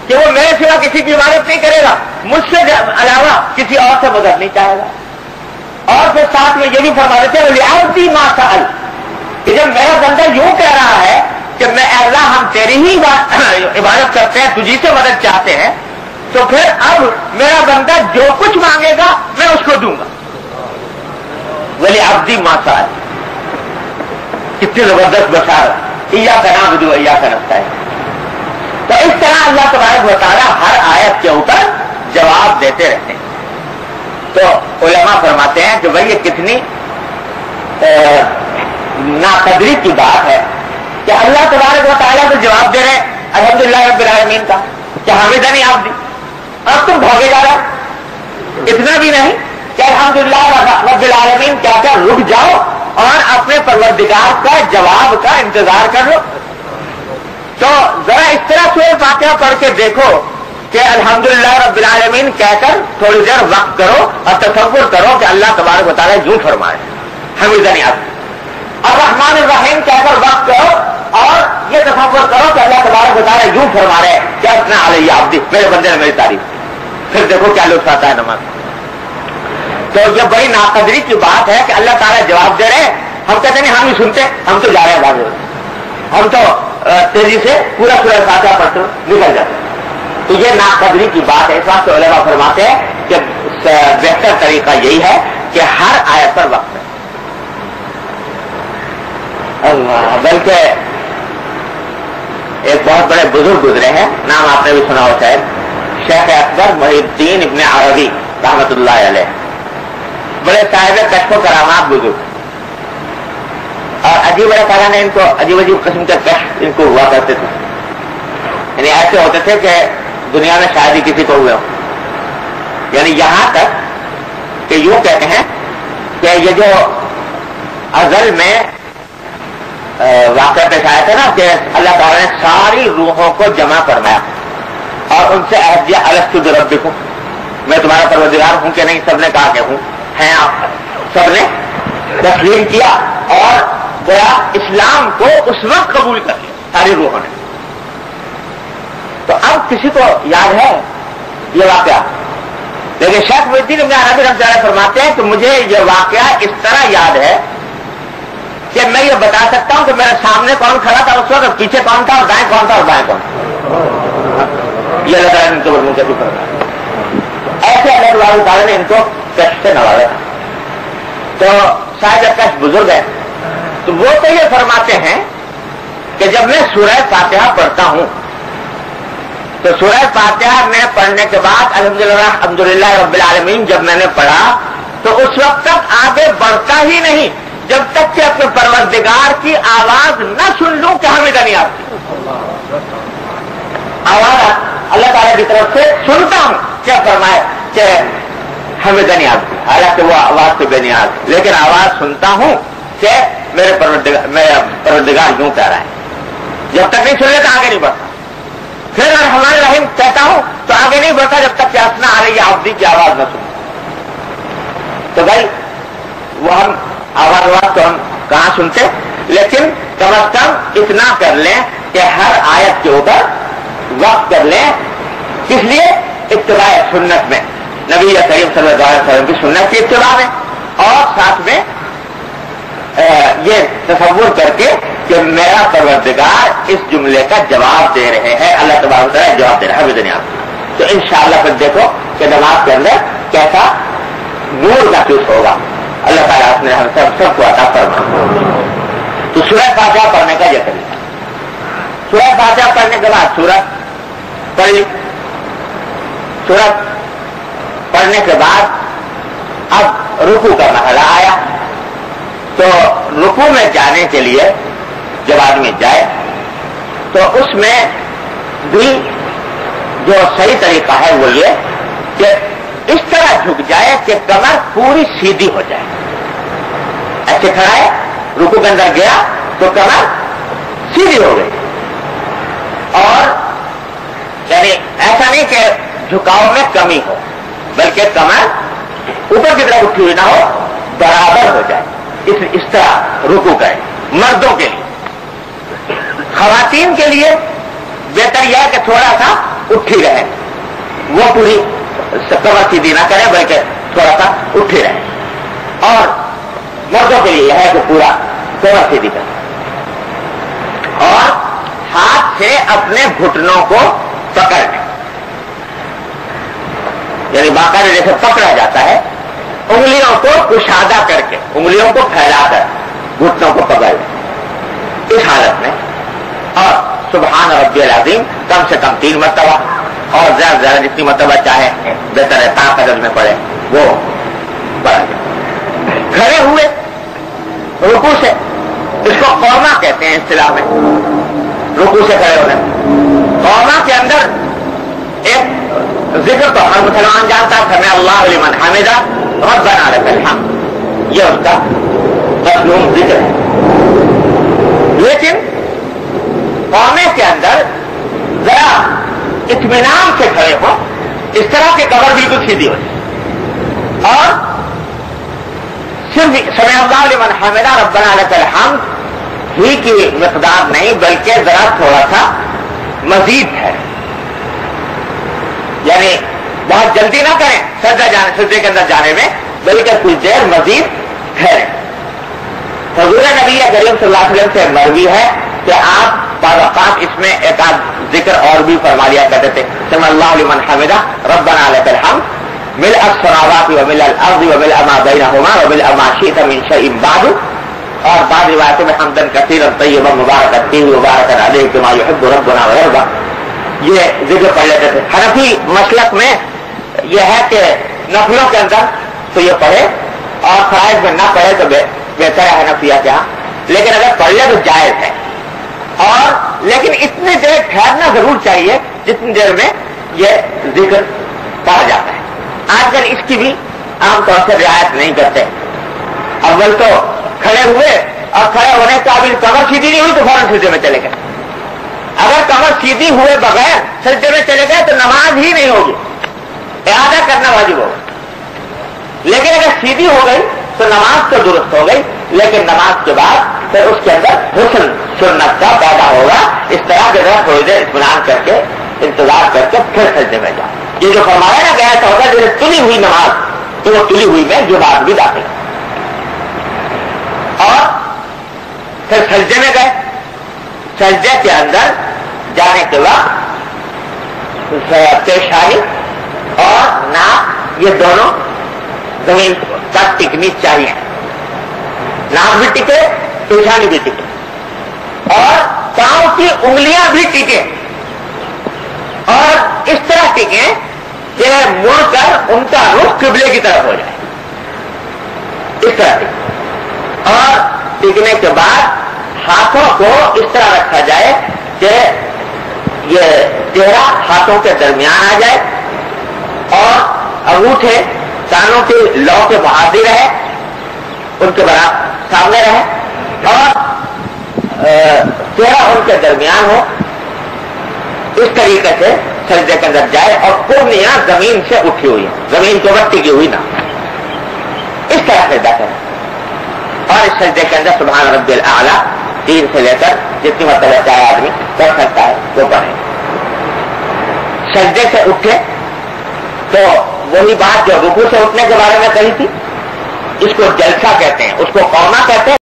کہ وہ میرے سوا کسی کی عبادت نہیں کرے گا, مجھ سے علاوہ کسی اور سے مدد نہیں چاہے گا. اور پھر ساتھ میں یہ بھی فرما دیتے ہیں وَلِعَبْدِي مَا سَأَلَ, کہ جب میرا بندہ یوں کہہ رہا ہے کہ میں اے اللہ ہم تیری ہی عبادت کرتے ہیں, تجھی سے مدد چاہتے ہیں, تو پھر اب میرا بندہ جو کچھ مانگے گا میں اس کو دوں گا. وَلِعَبْدِي مَا سَأَلَ, کتنی زبردست بشارت, ایاک نعبد و ایاک نستعین. تو اس طرح اللہ تبارک و تعالیٰ ہر آیت کے اوپر جواب دیتے رہتے ہیں. تو علماء فرماتے ہیں کہ بھائی یہ کتنی ناقدری کی بات ہے کہ اللہ تبارک و تعالیٰ کو جواب دے رہے ہیں الحمدللہ رب العالمین کا, کہ حامدنی آپ دی, اب تم بھاگے جا رہا, اتنا بھی نہیں کہ الحمدللہ رب العالمین کیا کیا, رک جاؤ اور اپنے پروردگار کا جواب کا انتظار کر لو. تو ذرا اس طرح سورہ فاتحہ پڑھ کے دیکھو کہ الحمدللہ رب العالمین کہہ کر تھوڑی دیر وقت کرو اور تصور کرو کہ اللہ تبارک و تعالیٰ یوں فرمائے حمیدنی عبدی, الرحمن الرحیم کہہ کر وقت کرو اور یہ تصور کرو کہ اللہ تبارک و تعالیٰ یوں فرما رہے کہ اثنی علی عبدی, میرے بندے نے میری تعریف. پھر دیکھو کیا لطف آتا ہے نماز. تو یہ بڑی ناقدری کی بات ہے کہ اللہ تعالیٰ جواب دے رہے ہیں, ہم کہتے ہیں ہم نہیں سنتے, ہم تو جا رہے ہیں بازو, ہم تو تیزی سے پورا سورہ فاتحہ پڑھتے نکل جاتے ہیں. تو یہ ناقدری کی بات ہے. اس واسطے علماء فرماتے ہیں کہ بہتر طریقہ یہی ہے کہ ہر آیت پر وقت ہے. بلکہ ایک بہت بڑے بزرگ گزرے ہیں, نام آپ نے بھی سنا ہو شاید, شیخ اکبر محی الدین ابن عربی رحمۃ اللہ علیہ, بڑے صاحب کشف و کرامات بزرگ, اور عجیب اللہ نے ان کو عجیب عجیب قسم کے کشف ان کو ہوا کرتے تھے. یعنی ایسے ہوتے تھے کہ دنیا میں شاید ہی کسی کو ہوئے ہو. یعنی یہاں تک کہ یوں کہتے ہیں کہ یہ جو ازل میں واقعہ پیش آیا تھا نا کہ اللہ تعالیٰ نے ساری روحوں کو جمع فرمایا اور ان سے عہد دیا الستو بربکم, میں تمہارا پروردگار ہوں کہ نہیں. سب نے کہا کہ ہوں, ہیں آپ. سب نے تسلیم کیا اور گویا اسلام کو اس وقت قبول کر لیا ساری روحوں نے. تو اب کسی کو یاد ہے یہ واقعہ, لیکن شیخ محی الدین ابن عربی رحمۃ اللہ فرماتے ہیں کہ مجھے یہ واقعہ اس طرح یاد ہے کہ میں یہ بتا سکتا ہوں کہ میرے سامنے کون کھڑا تھا اس وقت, پیچھے کون تھا, اور دائیں کون تھا اور بائیں کون تھا. یہ اللہ تعالیٰ نے ان کو بڑھوں کے بھی فرمایا. ایسے اللہ تعالیٰ نے ان کو کشف سے نوازا تھا. تو شاید کشف بزرگ ہے, تو وہ تو یہ فرماتے ہیں کہ جب میں سورہ فاتحہ پڑھتا ہوں تو سورہ فاتحہ میں پڑھنے کے بعد الحمدللہ رب العالمین جب میں نے پڑھا تو اس وقت تک آگے بڑھتا ہی نہیں جب تک کہ اپنے پروردگار کی آواز نہ سن لوں کہ حمیدنی عبدی. آواز اللہ تعالیٰ کی طرف سے سنتا ہوں کیا فرمائے کہ حمیدنی عبدی, حالانکہ وہ آواز سے بے نیاز, لیکن آواز سنتا ہوں کہ میرے پروردگار یوں کہہ رہا ہے. جب تک نہیں سن لیتا آگے نہیں بڑھتا. پھر الرحمن الرحیم کہتا ہوں تو آگے نہیں بڑھتا جب تک کہ اثنی علی عبدی کی آواز نہ سنوں. تو بھائی وہ ہم آواز تو ہم کہاں سنتے, لیکن کم از کم اتنا کر لیں کہ ہر آیت کے اوپر وقت کر لیں. کس لیے؟ اتباع سنت میں, نبی کریم صلی اللہ علیہ وسلم کی سنت کی اتباع میں, اور ساتھ میں یہ تصور کر کے کہ میرا پروردگار اس جملے کا جواب دے رہے ہیں, اللہ تبارک و تعالیٰ جواب دے رہا ہے حمیدنی عبدی. تو انشاءاللہ پھر دیکھو کہ نماز کے اندر کیسا نور محسوس ہوگا. اللہ تعالیٰ نے ہم سب کو عطا فرمائے. تو سورہ فاتحہ پڑھنے کا یہ طریقہ, سورہ فاتحہ پڑھنے کے بعد سورت پڑھی, سورت پڑھنے کے بعد اب رکوع کا مرحلہ آیا. تو رکوع میں جانے کے لیے جب آدمی جائے تو اس میں بھی جو صحیح طریقہ ہے وہ یہ کہ اس طرح جھک جائے کہ کمر پوری سیدھی ہو جائے. ایسے کھڑا ہے, رکوع کے اندر گیا تو کمر سیدھی ہو گئی, اور یعنی ایسا نہیں کہ جھکاؤ میں کمی ہو, بلکہ کمر اوپر کی طرف اٹھی ہوئی نہ ہو, برابر ہو جائے. اس طرح رکوع کرے. مردوں کے لیے, خواتین کے لیے بہتر یہ ہے کہ تھوڑا سا اٹھی رہے, وہ پوری کمر سیدھی نہ کریں بلکہ تھوڑا سا اٹھی رہے. اور مردوں کے لیے ہے کہ پورا کمر سیدھی کریں اور ہاتھ سے اپنے گھٹنوں کو پکڑ لیں, یعنی باقاعدہ جیسے پکڑا جاتا ہے, انگلیوں کو کشادہ کر کے, انگلیوں کو پھیلا کر گھٹنوں کو پکڑ لیں اس حالت میں. اور سبحان ربی العظیم کم سے کم 3 مرتبہ, اور زیادہ سے زیادہ جتنی مرتبہ چاہے بہتر ہے طاقت میں پڑے وہ پڑھ لیں. کھڑے ہوئے رکوع سے, اس کو قوما کہتے ہیں اصطلاح میں, رکوع سے کھڑے ہونے. قوما کے اندر ایک ذکر تو ہر مسلمان جانتا ہے, سمع اللہ لمن حمدہ ربنا لک الحمد, یہ اس کا مطلوب ذکر ہے. لیکن قومے کے اندر ذرا اطمینان سے کھڑے ہو, اس طرح کے کمر بالکل سیدھی ہو جائے, اور صرف سمع اللہ لمن حمدہ ربنا لک الحمد ہی کی مقدار نہیں بلکہ ذرا تھوڑا سا مزید ہے, یعنی بہت جلدی نہ کریں سجدے کے اندر جانے میں, بلکہ کچھ دیر مزید ٹھہریں. حضور نبی کریم صلی اللہ علیہ وسلم سے مروی ہے کہ آپ بعض اوقات اس میں ایک آدھ ذکر اور بھی فرما لیا کرتے تھے, سمع اللہ لمن حمدہ ربنا لک الحمد ملء السماوات وملء الارض وملء ما بینہما وملء ما شئت من شیء بعد, اور بعض روایتوں میں حمدا کثیرا طیبا مبارکا فیہ مبارکا علیہ کما یحب ربنا ویرضى, یہ ذکر پڑھ لیتے تھے. حنفی مسلک میں یہ ہے کہ نفلوں کے اندر تو یہ پڑھے اور فرائض میں نہ پڑھے تو بہتر ہے حنفیہ کے ہاں, لیکن اگر پڑھ لے تو جائز ہے. اور لیکن اتنی دیر ٹھہرنا ضرور چاہیے جتنی دیر میں یہ ذکر پڑھا جاتا ہے. آج کل اس کی بھی عام طور سے رعایت نہیں کرتے. اول تو کھڑے ہوئے اور کھڑے ہونے کے قابل کمر سیدھی نہیں ہوئی تو فوراً سجدے میں چلے گئے. اگر کمر سیدھی ہوئے بغیر سجدے میں چلے گئے تو نماز ہی نہیں ہوگی, اعادہ کرنا واجب ہوگا. لیکن اگر سیدھی ہو گئی تو نماز تو درست ہو گئی, لیکن نماز کے بعد پھر اس کے اندر حسن سنت کا پیدا ہوگا. اس طرح کے ذرا تھوڑی دیر اطمینان کر کے انتظار کر کے پھر سجدے میں جاؤ. یہ جو فرمایا نا گیا تھا جیسے تلی ہوئی نماز, تو وہ تلی ہوئی میں جو بات بھی داخل. اور پھر سجدے میں گئے, سجدے کے اندر جانے کے وقت پیشانی اور ناک یہ دونوں زمین تک ٹکنی چاہیے. ناک بھی ٹکے, پیشانی بھی ٹکے, اور پاؤں کی انگلیاں بھی ٹکے, اور اس طرح ٹکے کہ مڑ کر ان کا رخ قبلے کی طرف ہو جائے. اس طرح ٹکے, اور ٹکنے کے بعد ہاتھوں کو اس طرح رکھا جائے کہ یہ چہرہ ہاتھوں کے درمیان آ جائے, اور انگوٹھے کانوں کی لو کے معاذ رہے, ان کے برابر سامنے رہے, اور چہرہ ان کے درمیان ہو. اس طریقے سے سجدے کے اندر جائے, اور کونیاں زمین سے اٹھی ہوئی ہیں, زمین کو بٹی کی ہوئی نہ, اس طرح سے بیٹھے. اور اس سجدے کے اندر سبحان ربی الاعلیٰ 3 سے لے کر جتنی مرتبہ چاہے آدمی کر سکتا ہے وہ پڑھے. سجدے سے اٹھے تو وہی بات جو رکوع سے اٹھنے کے بارے میں کہی تھی, اس کو جلسہ کہتے ہیں, اس کو قوما کہتے ہیں.